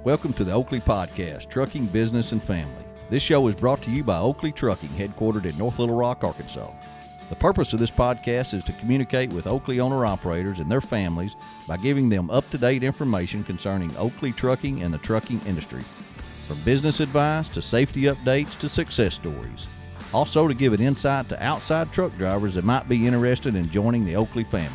Welcome to the Oakley Podcast, Trucking, Business, and Family. This show is brought to you by Oakley Trucking, headquartered in North Little Rock, Arkansas. The purpose of this podcast is to communicate with Oakley owner-operators and their families by giving them up-to-date information concerning Oakley Trucking and the trucking industry, from business advice to safety updates to success stories. Also to give an insight to outside truck drivers that might be interested in joining the Oakley family.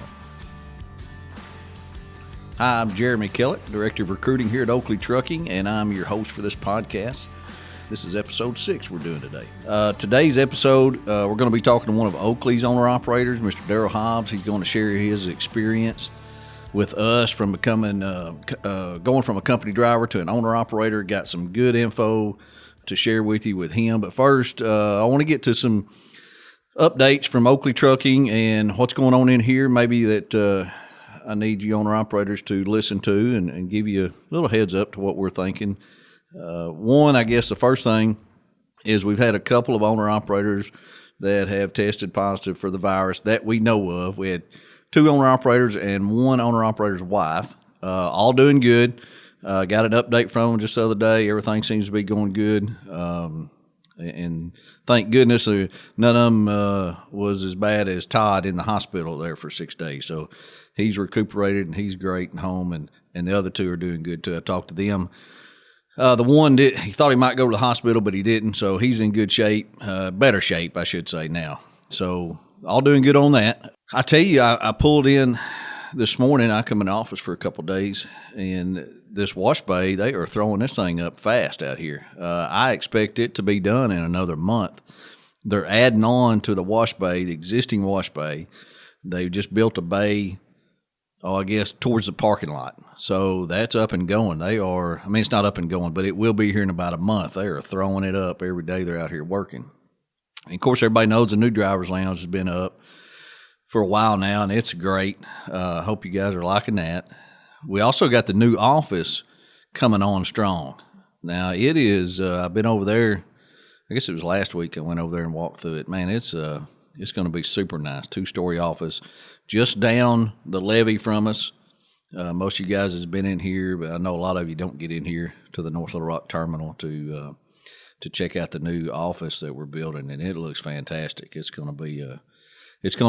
Hi, I'm Jeremy Kellett, Director of Recruiting here at Oakley Trucking, and I'm your host for this podcast. This is episode 6 we're doing today. Today's episode, we're going to be talking to one of Oakley's owner-operators, Mr. Daryl Hobbs. He's going to share his experience with us from becoming, going from a company driver to an owner-operator. Got some good info to share with you with him. But first, I want to get to some updates from Oakley Trucking and what's going on in here, maybe that I need you owner-operators to listen to and give you a little heads up to what we're thinking. One, I guess the first thing is we've had a couple of owner-operators that have tested positive for the virus that we know of. We had 2 owner-operators and 1 owner-operator's wife, all doing good. Got an update from them just the other day. Everything seems to be going good. And thank goodness none of them was as bad as Todd in the hospital there for 6 days. So he's recuperated and he's great and home, and the other 2 are doing good too. I talked to them. The one he thought he might go to the hospital, but he didn't. So he's in good shape, better shape, I should say now. So all doing good on that. I tell you, I pulled in this morning. I come in the office for a couple of days, and this wash bay, they are throwing this thing up fast out here. I expect it to be done in another month. They're adding on to the wash bay, the existing wash bay. They just built a bay, I guess, towards the parking lot. So that's up and going. It's not up and going, but it will be here in about a month. They are throwing it up every day they're out here working. And of course, everybody knows the new driver's lounge has been up for a while now, and it's great. I hope you guys are liking that. We also got the new office coming on strong. Now, it is, I've been over there, I guess it was last week I went over there and walked through it. Man, it's going to be super nice. 2-story office just down the levee from us. Most of you guys has been in here, but I know a lot of you don't get in here to the North Little Rock Terminal to check out the new office that we're building, and it looks fantastic. It's going to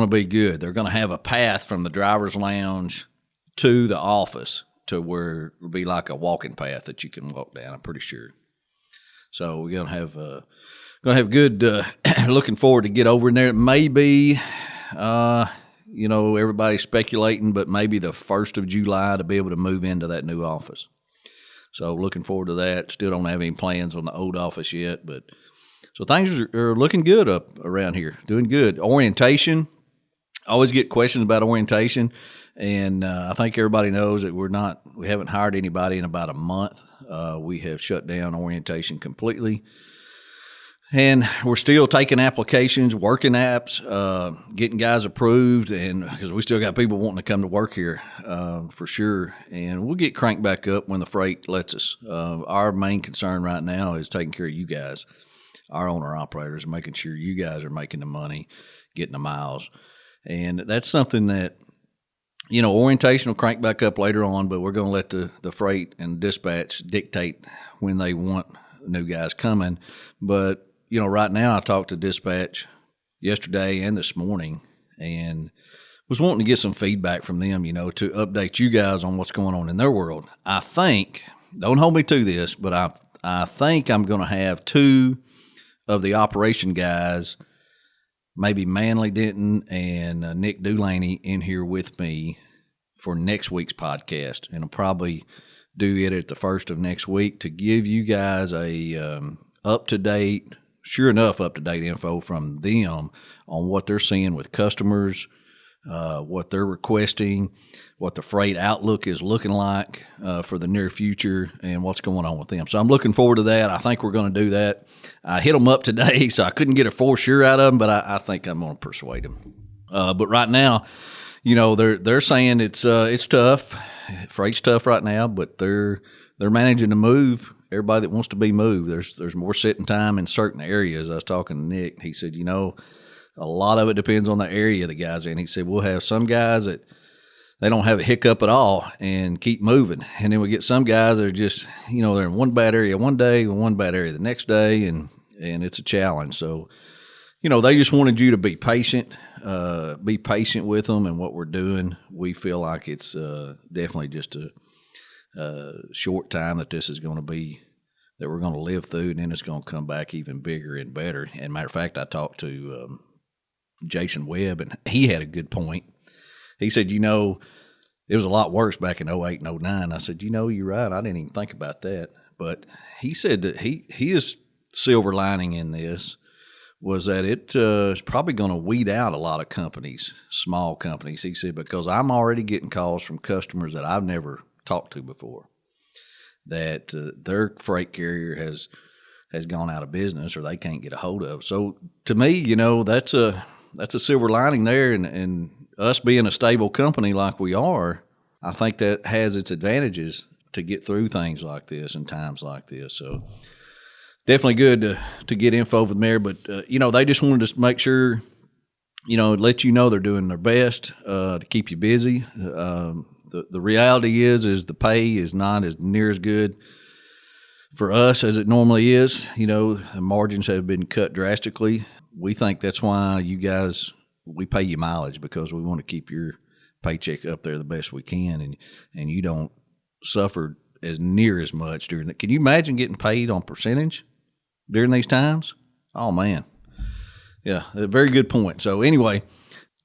be good. They're going to have a path from the driver's lounge to the office to where it'll be like a walking path that you can walk down, I'm pretty sure. So we're going to have good, looking forward to get over in there. It may be, everybody's speculating, but maybe the 1st of July to be able to move into that new office. So looking forward to that. Still don't have any plans on the old office yet, but so things are looking good up around here, doing good. Orientation, I always get questions about orientation, and I think everybody knows that we haven't hired anybody in about a month. We have shut down orientation completely. And we're still taking applications, working apps, getting guys approved, and because we still got people wanting to come to work here for sure. And we'll get cranked back up when the freight lets us. Our main concern right now is taking care of you guys, our owner-operators, making sure you guys are making the money, getting the miles. And that's something that, orientation will crank back up later on, but we're going to let the freight and dispatch dictate when they want new guys coming. But right now I talked to dispatch yesterday and this morning and was wanting to get some feedback from them, to update you guys on what's going on in their world. I think, don't hold me to this, but I think I'm going to have 2 of the operation guys, maybe Manley Denton and Nick Dulaney, in here with me for next week's podcast. And I'll probably do it at the 1st of next week to give you guys a up-to-date info from them on what they're seeing with customers, what they're requesting, what the freight outlook is looking like for the near future, and what's going on with them. So I'm looking forward to that. I think we're going to do that. I hit them up today, so I couldn't get a for sure out of them, but I think I'm going to persuade them. But right now, they're saying it's tough. Freight's tough right now, but they're managing to move everybody that wants to be moved. There's more sitting time in certain areas. I was talking to Nick. He said, a lot of it depends on the area the guy's in. He said, we'll have some guys that they don't have a hiccup at all and keep moving. And then we get some guys that are just, they're in one bad area one day and one bad area the next day, and it's a challenge. So, they just wanted you to be patient with them and what we're doing. We feel like it's definitely just a short time that this is going to be, that we're going to live through, and then it's going to come back even bigger and better. And matter of fact, I talked to Jason Webb, and he had a good point. He said, it was a lot worse back in 08 and 09. I said, you're right. I didn't even think about that. But he said that his silver lining in this was that it is probably going to weed out a lot of companies, small companies. He said, because I'm already getting calls from customers that I've never talked to before, that their freight carrier has gone out of business or they can't get a hold of. So to me, that's a silver lining there, and us being a stable company like we are, I think that has its advantages to get through things like this and times like this. So definitely good to get info from there. But, they just wanted to make sure, let you know they're doing their best to keep you busy. The reality is the pay is not as near as good for us as it normally is. The margins have been cut drastically. We think that's why you guys, we pay you mileage, because we want to keep your paycheck up there the best we can, and you don't suffer as near as much during that. Can you imagine getting paid on percentage during these times? Oh, man. Yeah, a very good point. So anyway,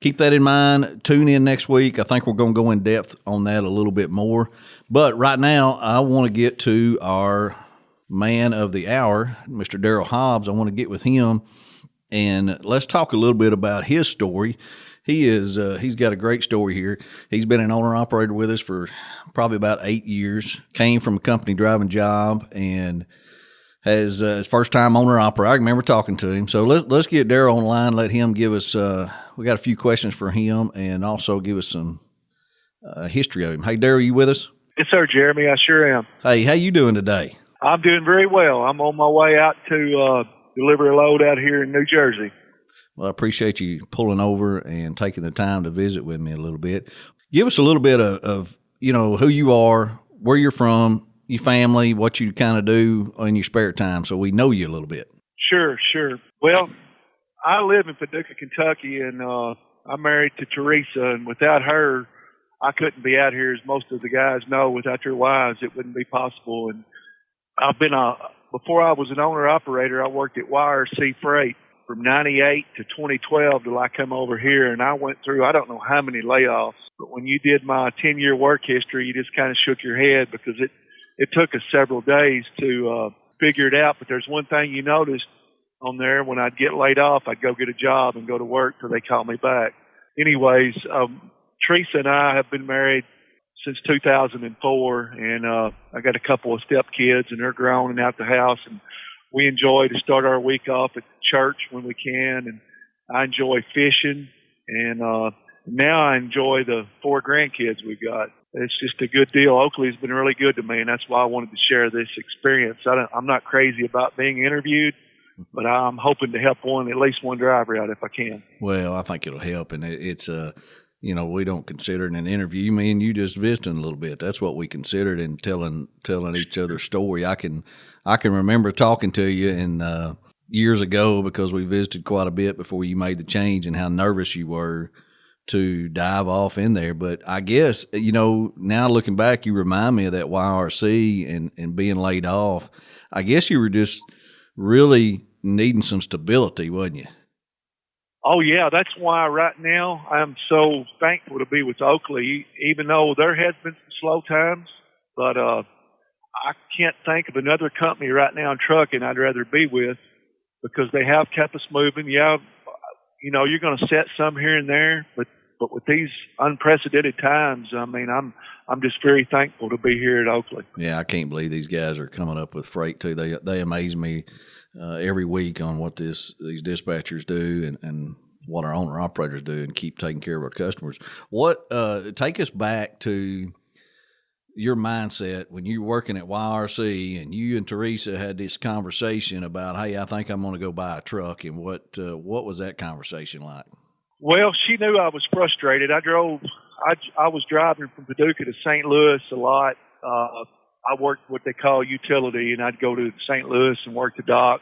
keep that in mind. Tune in next week. I think we're going to go in depth on that a little bit more. But right now, I want to get to our man of the hour, Mr. Daryl Hobbs. I want to get with him, and let's talk a little bit about his story. He's got a great story here. He's been an owner-operator with us for probably about 8 years, came from a company driving job, and has his first-time owner-operator. I remember talking to him. So let's get Daryl on the line, let him give us we got a few questions for him, and also give us some history of him. Hey, Daryl, you with us? Yes, sir, Jeremy. I sure am. Hey, how you doing today? I'm doing very well. I'm on my way out to deliver a load out here in New Jersey. Well, I appreciate you pulling over and taking the time to visit with me a little bit. Give us a little bit of who you are, where you're from, your family, what you kind of do in your spare time, so we know you a little bit. Sure. Well, I live in Paducah, Kentucky, and I'm married to Teresa, and without her, I couldn't be out here. As most of the guys know, without their wives, it wouldn't be possible. And I've been before I was an owner-operator, I worked at YRC Freight from 98 to 2012 till I come over here, and I went through, I don't know how many layoffs, but when you did my 10-year work history, you just kind of shook your head, because it took us several days to figure it out. But there's one thing you noticed on there: when I'd get laid off, I'd go get a job and go to work till they called me back. Anyways, Teresa and I have been married since 2004, and I got a couple of stepkids, and they're grown and out the house, and we enjoy to start our week off at church when we can, and I enjoy fishing, and now I enjoy the 4 grandkids we got. It's just a good deal. Oakley's been really good to me, and that's why I wanted to share this experience. I'm not crazy about being interviewed, but I'm hoping to help at least one driver out if I can. Well, I think it'll help, and it's we don't consider it an interview. Me and you just visiting a little bit. That's what we considered, and telling each other's story. I can remember talking to you years ago, because we visited quite a bit before you made the change, and how nervous you were to dive off in there. But I guess, now looking back, you remind me of that YRC and being laid off. I guess you were just really needing some stability, wasn't you? Oh, yeah. That's why right now I'm so thankful to be with Oakley, even though there has been some slow times. But I can't think of another company right now in trucking I'd rather be with, because they have kept us moving. Yeah, you're going to set some here and there, but with these unprecedented times, I mean, I'm just very thankful to be here at Oakley. Yeah, I can't believe these guys are coming up with freight too. They amaze me every week on what these dispatchers do and what our owner operators do, and keep taking care of our customers. Take us back to your mindset when you were working at YRC, and you and Teresa had this conversation about, hey, I think I'm going to go buy a truck, and what was that conversation like? Well, she knew I was frustrated. I drove I was driving from Paducah to St. Louis a lot. I worked what they call utility, and I'd go to St. Louis and work the dock,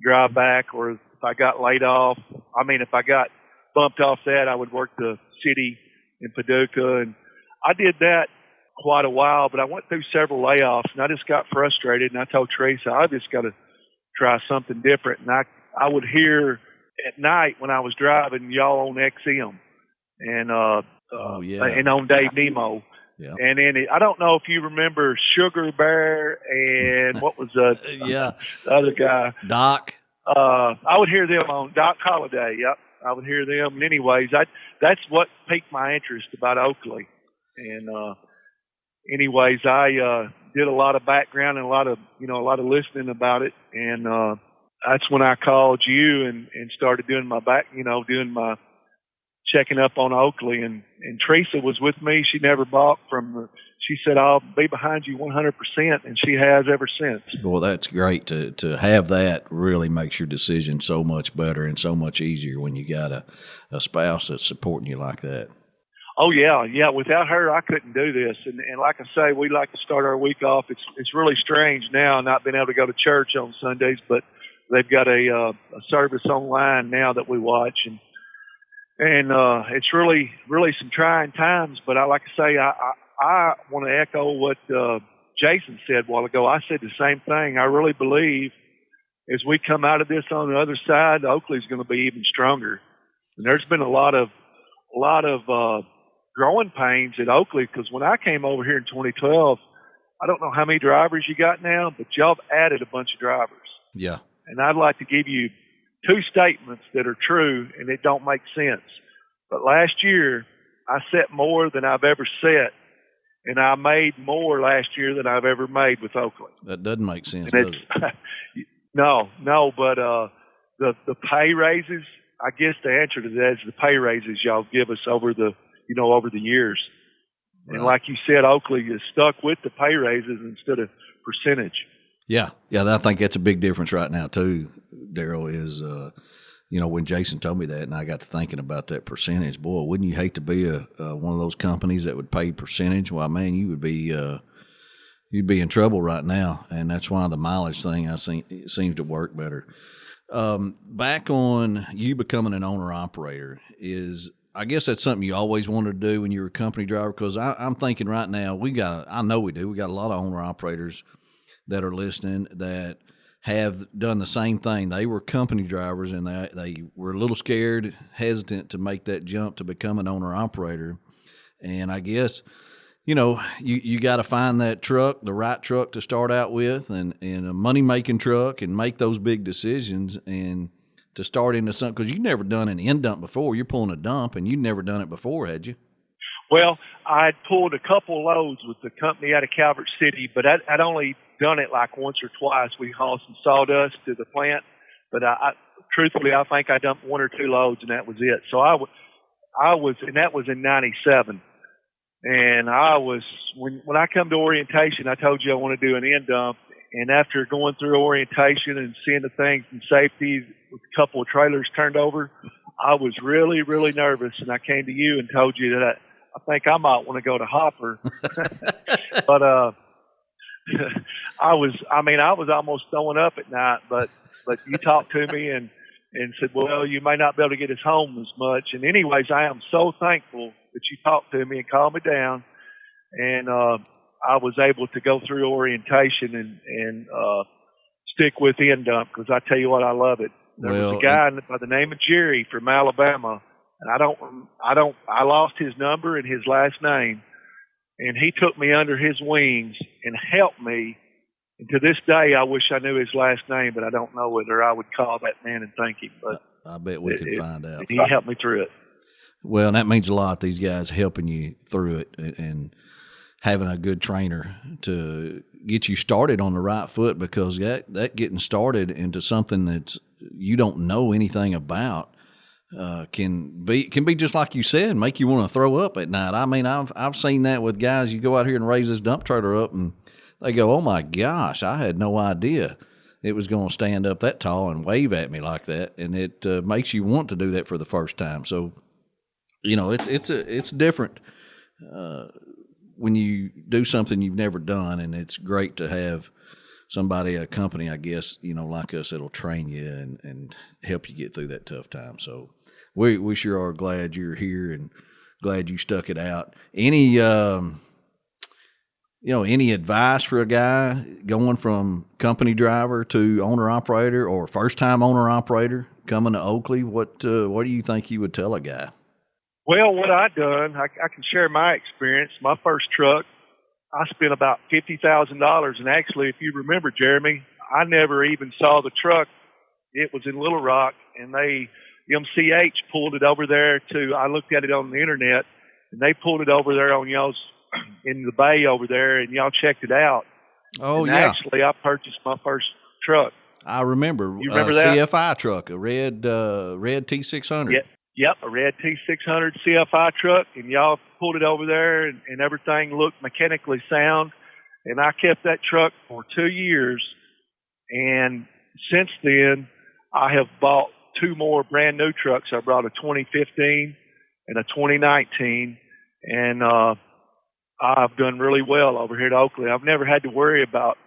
drive back, or if I got laid off, if I got bumped off that, I would work the city in Paducah, and I did that quite a while, but I went through several layoffs, and I just got frustrated, and I told Teresa, I just got to try something different. And I would hear at night when I was driving y'all on XM and and on Dave Nemo. Yeah. And then I don't know if you remember Sugar Bear and what was the other guy? Doc. I would hear them on Doc Holliday. Yep. I would hear them. And anyways, that's what piqued my interest about Oakley. And anyways, I did a lot of background and a lot of listening about it. And that's when I called you and started doing my checking up on Oakley. And Teresa was with me. She never balked she said, I'll be behind you 100%, and she has ever since. Well, that's great to have that. Really makes your decision so much better and so much easier when you got a spouse that's supporting you like that. Oh, yeah. Without her, I couldn't do this. And like I say, we like to start our week off. It's really strange now not being able to go to church on Sundays, but they've got a service online now that we watch. And it's really, really some trying times. But I want to echo what Jason said a while ago. I said the same thing. I really believe as we come out of this on the other side, Oakley's going to be even stronger. And there's been a lot of growing pains at Oakley, because when I came over here in 2012, I don't know how many drivers you got now, but y'all have added a bunch of drivers. Yeah. And I'd like to give you two statements that are true and it don't make sense. But last year, I set more than I've ever set, and I made more last year than I've ever made with Oakley. That doesn't make sense, does it? No, but the pay raises, I guess the answer to that is the pay raises y'all give us over the years. Right. And like you said, Oakley is stuck with the pay raises instead of percentage. Yeah, I think that's a big difference right now too, Daryl, is when Jason told me that and I got to thinking about that percentage, boy, wouldn't you hate to be one of those companies that would pay percentage? Well, man, you would be you'd be in trouble right now, and that's why the mileage thing it seems to work better. Back on you becoming an owner-operator is, I guess that's something you always wanted to do when you were a company driver, because I'm thinking right now we got a lot of owner-operators that are listening that have done the same thing. They were company drivers, and they were a little scared, hesitant to make that jump to become an owner-operator. And I guess, you got to find that truck, the right truck to start out with, and a money-making truck, and make those big decisions and to start into something, because you've never done an end dump before. You're pulling a dump, and you've never done it before, had you? Well, I'd pulled a couple loads with the company out of Calvert City, but I'd only done it like once or twice. We hauled some sawdust to the plant, but truthfully, I think I dumped one or two loads, and that was it. So and that was in '97. And when I come to orientation, I told you I want to do an end dump. And after going through orientation and seeing the things and safety with a couple of trailers turned over, I was really, really nervous. And I came to you and told you that I think I might want to go to Hopper. But I was almost throwing up at night. But you talked to me and said, well, you may not be able to get us home as much. And anyways, I am so thankful that you talked to me and calmed me down. And I was able to go through orientation and stick with end dump, because I tell you what, I love it. There was a guy by the name of Jerry from Alabama, and I lost his number and his last name, and he took me under his wings and helped me. And to this day, I wish I knew his last name, but I don't know it, or I would call that man and thank him. But I bet we can find out. He helped me through it. Well, and that means a lot, these guys helping you through it and having a good trainer to get you started on the right foot, because that getting started into something that you don't know anything about can be just like you said, make you want to throw up at night. I mean, I've seen that with guys. You go out here and raise this dump trailer up, and they go, "Oh my gosh, I had no idea it was going to stand up that tall and wave at me like that," and it makes you want to do that for the first time. So, it's different when you do something you've never done, and it's great to have somebody, a company, I guess, like us, that'll train you and help you get through that tough time. So we sure are glad you're here and glad you stuck it out. Any advice for a guy going from company driver to owner operator or first time owner operator coming to Oakley? What do you think you would tell a guy? Well, what I done, I can share my experience. My first truck, I spent about $50,000, and actually, if you remember, Jeremy, I never even saw the truck. It was in Little Rock, and MCH pulled it over there I looked at it on the internet, and they pulled it over there on y'all's, in the bay over there, and y'all checked it out. Oh, and yeah. Actually, I purchased my first truck. I remember. You remember that? CFI truck, a red T600. Yep, a red T600 CFI truck, and y'all pulled it over there, and everything looked mechanically sound. And I kept that truck for 2 years, and since then, I have bought 2 more brand new trucks. I brought a 2015 and a 2019, and I've done really well over here at Oakley. I've never had to worry about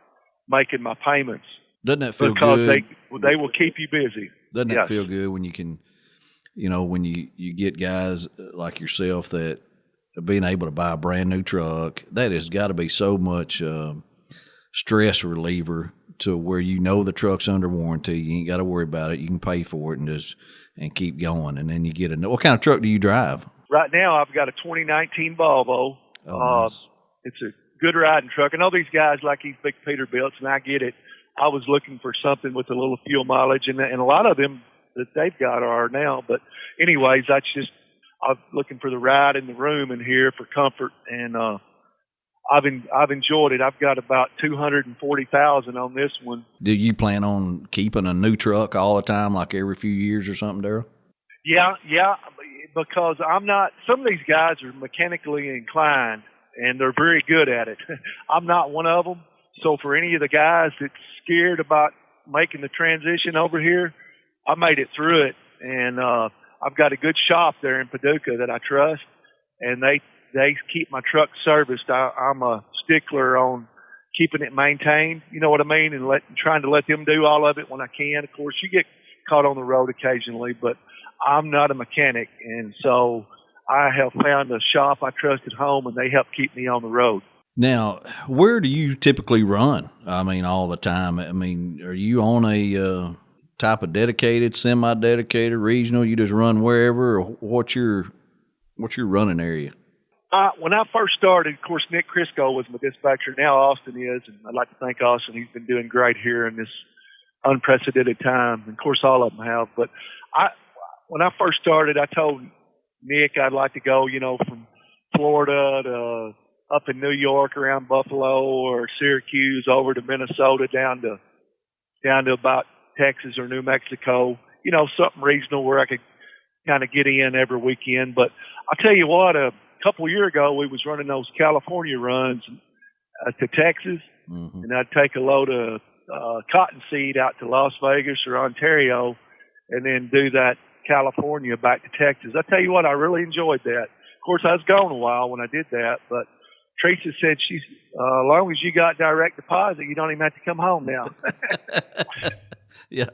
making my payments. Doesn't that feel because good? Because they will keep you busy. Doesn't that feel good when you can, when you get guys like yourself that being able to buy a brand new truck, that has got to be so much stress reliever to where the truck's under warranty. You ain't got to worry about it. You can pay for it and keep going. And then you get what kind of truck do you drive? Right now, I've got a 2019 Volvo. Oh, nice. It's a good riding truck. I know these guys like these big Peterbilts, and I get it. I was looking for something with a little fuel mileage, and a lot of them that they've got are now. But anyways, I'm looking for the ride in the room in here for comfort, and I've enjoyed it. I've got about 240,000 on this one. Do you plan on keeping a new truck all the time, like every few years or something, Daryl? Yeah, because some of these guys are mechanically inclined, and they're very good at it. I'm not one of them. So for any of the guys that's scared about making the transition over here, I made it through it, and I've got a good shop there in Paducah that I trust, and they keep my truck serviced. I'm a stickler on keeping it maintained, you know what I mean, and trying to let them do all of it when I can. Of course, you get caught on the road occasionally, but I'm not a mechanic, and so I have found a shop I trust at home, and they help keep me on the road. Now, where do you typically run? I mean, all the time. I mean, are you on a type of dedicated, semi-dedicated, regional? You just run wherever, or what's your running area? When I first started, of course, Nick Crisco was my dispatcher. Now Austin is, and I'd like to thank Austin. He's been doing great here in this unprecedented time. And of course, all of them have. But when I first started, I told Nick I'd like to go, from Florida to up in New York around Buffalo or Syracuse over to Minnesota down to about Texas or New Mexico, something regional where I could kind of get in every weekend. But I'll tell you what, a couple of years ago, we was running those California runs to Texas, mm-hmm. and I'd take a load of cottonseed out to Las Vegas or Ontario and then do that California back to Texas. I tell you what, I really enjoyed that. Of course, I was gone a while when I did that, but Teresa said as long as you got direct deposit, you don't even have to come home now. Yeah.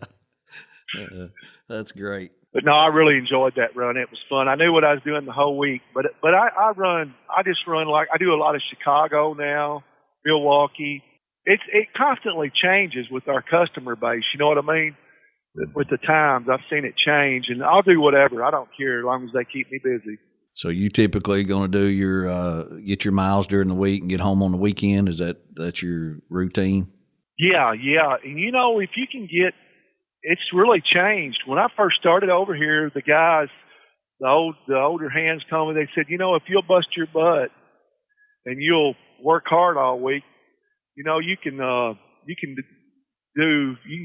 That's great. But no, I really enjoyed that run. It was fun. I knew what I was doing the whole week, but I just run like I do a lot of Chicago now, Milwaukee. It constantly changes with our customer base. You know what I mean? With the times, I've seen it change, and I'll do whatever. I don't care as long as they keep me busy. So you typically going to do get your miles during the week and get home on the weekend? That's your routine? Yeah. And if you can get, it's really changed. When I first started over here, the guys, the older hands told me, they said, if you'll bust your butt and you'll work hard all week, you can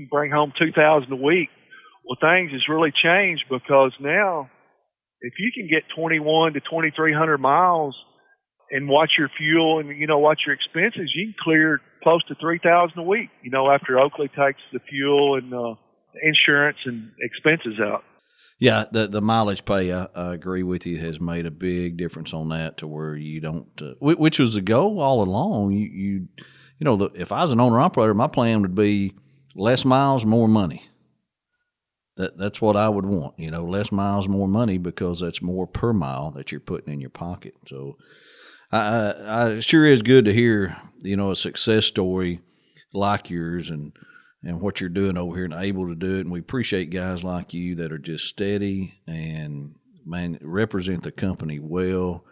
bring home $2,000 a week. Well, things has really changed because now, if you can get 2,100 to 2,300 miles and watch your fuel and, watch your expenses, you can clear close to $3,000 a week, after Oakley takes the fuel and insurance and expenses out. Yeah, the mileage pay, I agree with you, has made a big difference on that to where you don't, which was the goal all along. If I was an owner operator, my plan would be less miles, more money. That's what I would want, less miles, more money, because that's more per mile that you're putting in your pocket. So I sure is good to hear, a success story like yours and what you're doing over here and able to do it. And we appreciate guys like you that are just steady and, man, represent the company well,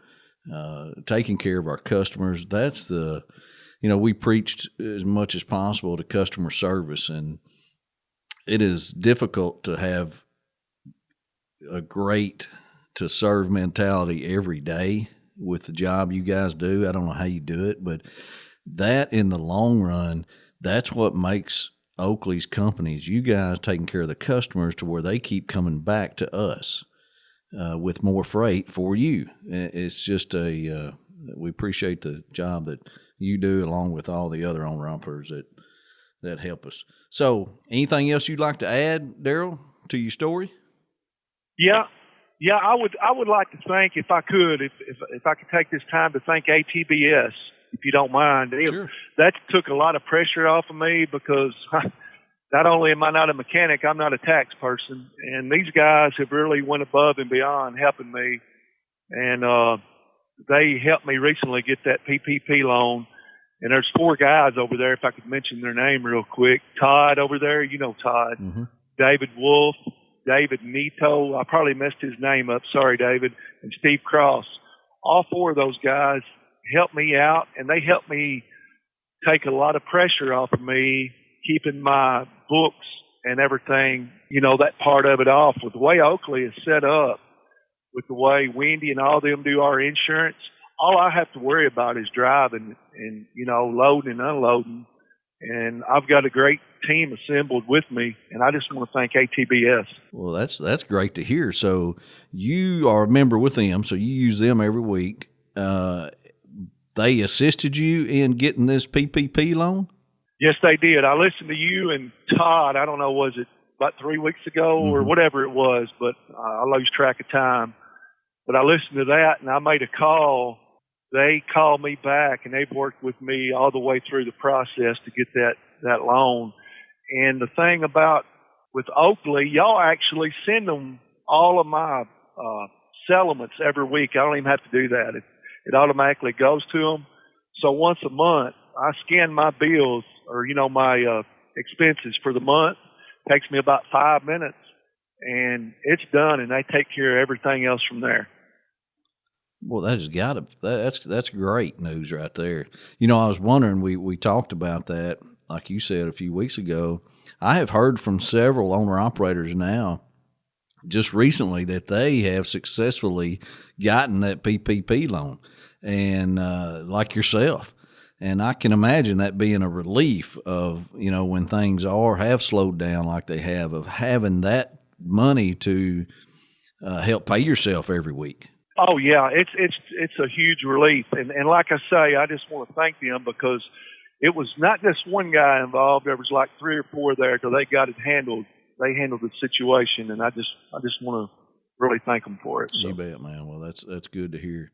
taking care of our customers. That's we preached as much as possible to customer service, and it is difficult to have a great to serve mentality every day with the job you guys do. I don't know how you do it, but that in the long run, that's what makes Oakley's companies, you guys taking care of the customers to where they keep coming back to us with more freight for you. It's just we appreciate the job that you do along with all the other owner-operators that help us. So anything else you'd like to add, Daryl, to your story? Yeah, I would like to thank, if I could, if I could take this time to thank ATBS, if you don't mind. Sure. That took a lot of pressure off of me, because not only am I not a mechanic, I'm not a tax person, and these guys have really went above and beyond helping me, and they helped me recently get that PPP loan. And there's 4 guys over there, if I could mention their name real quick. Todd over there, Todd. Mm-hmm. David Wolf, David Nito, I probably messed his name up, sorry David, and Steve Cross. All 4 of those guys helped me out, and they helped me take a lot of pressure off of me, keeping my books and everything, that part of it off. With the way Oakley is set up, with the way Wendy and all them do our insurance, all I have to worry about is driving and loading and unloading. And I've got a great team assembled with me, and I just want to thank ATBS. Well, that's great to hear. So you are a member with them, so you use them every week. They assisted you in getting this PPP loan? Yes, they did. I listened to you and Todd, I don't know, was it about 3 weeks ago or whatever it was, but I lose track of time. But I listened to that, and I made a call. They called me back, and they've worked with me all the way through the process to get that loan. And the thing about with Oakley, y'all actually send them all of my settlements every week. I don't even have to do that. It automatically goes to them. So once a month, I scan my bills or, my expenses for the month. It takes me about 5 minutes, and it's done, and they take care of everything else from there. Well, that's great news right there. I was wondering, we talked about that, like you said, a few weeks ago. I have heard from several owner-operators now just recently that they have successfully gotten that PPP loan, and like yourself. And I can imagine that being a relief of, when things have slowed down like they have, of having that money to help pay yourself every week. Oh yeah, it's a huge relief, and like I say, I just want to thank them, because it was not just one guy involved. There was like 3 or 4 there till they got it handled. They handled the situation, and I just want to really thank them for it. So. You bet, man. Well, that's good to hear,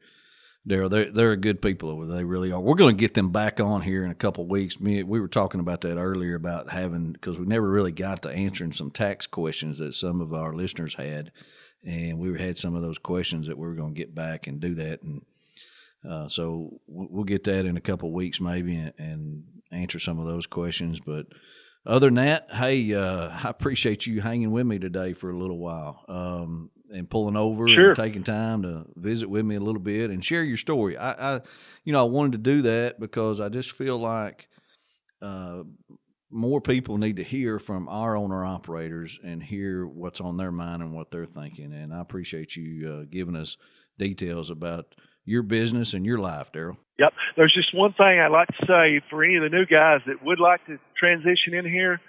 Daryl. They're good people over there. They really are. We're going to get them back on here in a couple of weeks. We were talking about that earlier about because we never really got to answering some tax questions that some of our listeners had. And we had some of those questions that we were going to get back and do that. And so we'll get that in a couple of weeks maybe and answer some of those questions. But other than that, hey, I appreciate you hanging with me today for a little while and pulling over and taking time to visit with me a little bit and share your story. I wanted to do that because I just feel like more people need to hear from our owner-operators and hear what's on their mind and what they're thinking. And I appreciate you giving us details about your business and your life, Daryl. Yep. There's just one thing I'd like to say for any of the new guys that would like to transition in here.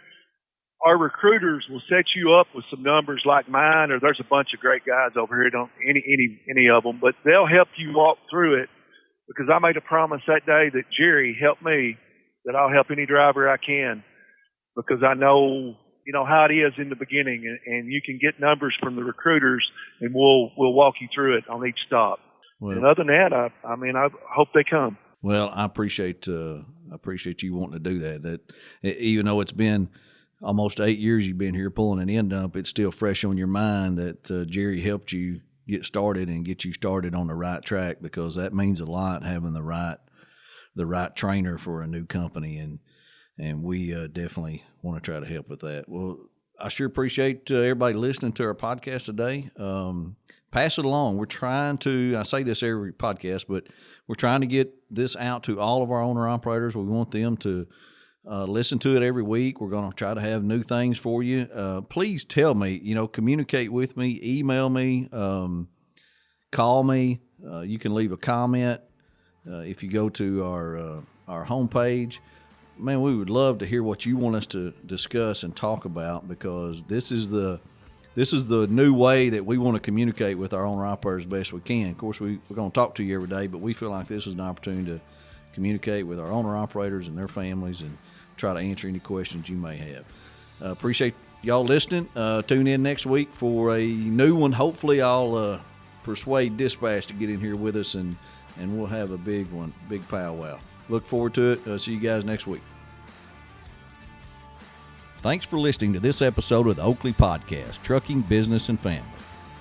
Our recruiters will set you up with some numbers like mine, or there's a bunch of great guys over here, don't any of them, but they'll help you walk through it, because I made a promise that day that Jerry helped me, that I'll help any driver I can. Because I know how it is in the beginning, and you can get numbers from the recruiters, and we'll walk you through it on each stop. Well, and other than that, I hope they come. Well, I appreciate you wanting to do that. That even though it's been almost 8 years you've been here pulling an end dump, it's still fresh on your mind that Jerry helped you get started and get you started on the right track, because that means a lot, having the right trainer for a new company, and we definitely want to try to help with that. Well, I sure appreciate everybody listening to our podcast today. Pass it along. We're trying to, I say this every podcast, but we're trying to get this out to all of our owner-operators. We want them to listen to it every week. We're going to try to have new things for you. Please tell me, communicate with me, email me, call me. You can leave a comment if you go to our homepage. Man, we would love to hear what you want us to discuss and talk about, because this is the new way that we want to communicate with our owner-operators best we can. Of course, we're going to talk to you every day, but we feel like this is an opportunity to communicate with our owner-operators and their families and try to answer any questions you may have. Appreciate y'all listening. Tune in next week for a new one. Hopefully, I'll persuade Dispatch to get in here with us, and we'll have a big one, big powwow. Look forward to it. See you guys next week. Thanks for listening to this episode of the Oakley Podcast, Trucking, Business, and Family.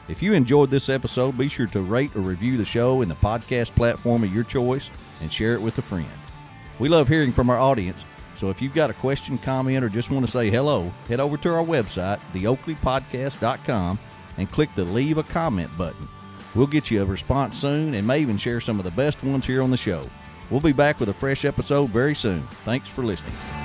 If you enjoyed this episode, be sure to rate or review the show in the podcast platform of your choice and share it with a friend. We love hearing from our audience, so if you've got a question, comment, or just want to say hello, head over to our website, theoakleypodcast.com, and click the Leave a Comment button. We'll get you a response soon and may even share some of the best ones here on the show. We'll be back with a fresh episode very soon. Thanks for listening.